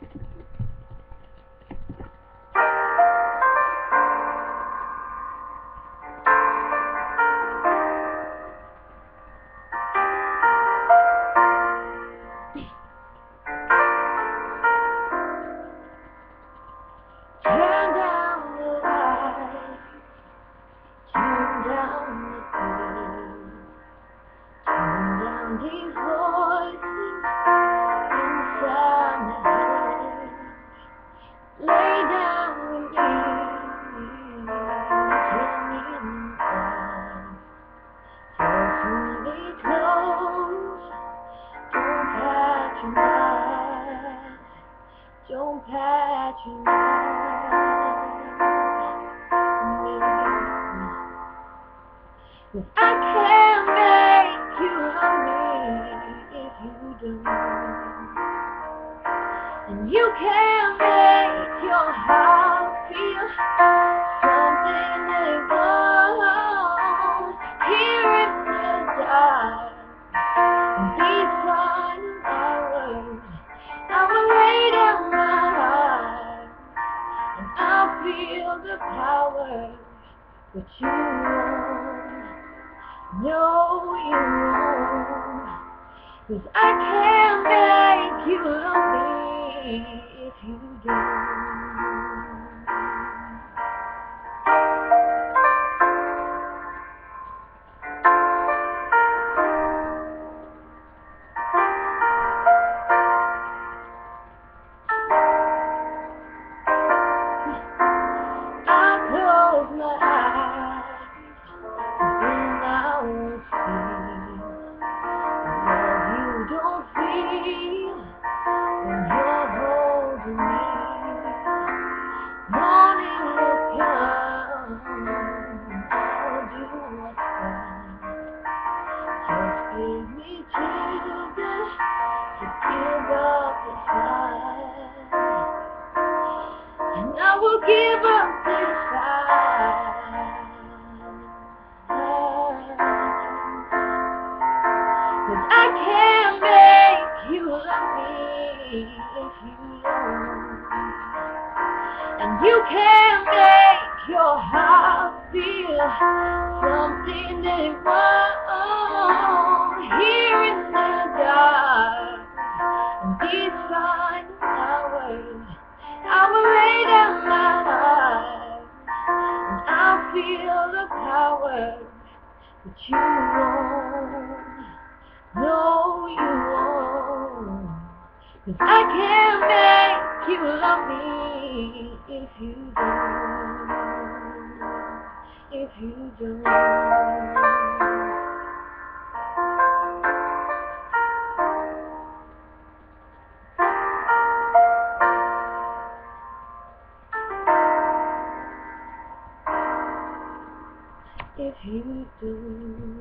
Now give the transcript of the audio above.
Turn down the lights, turn down the beat, turn down these voices inside my head. Lay down with me, hear me inside. Just hold me close, don't patronize, don't patronize me. 'Cause I can't make you love me if you don't. And you can't make your heart feel something is wrong. Here in the dark, these silent hours, I will lay down my heart, and I'll feel the power. But you won't, no you won't. 'Cause I can't make you love me if you don't. I close my eyes, then I will see love you don't feel when you're holding me. Morning will come, I'll do what's right. Just give me children to give up the fight, and I will give up this fight. 'Cause I can't make you love me if you don't. And you can't make your heart feel something is wrong. Here in the dark, in these silent hours, I will lay down my heart, and I'll feel the power. But you won't, no you won't. 'Cause I can't make you love me if you don't, if you don't. If you do.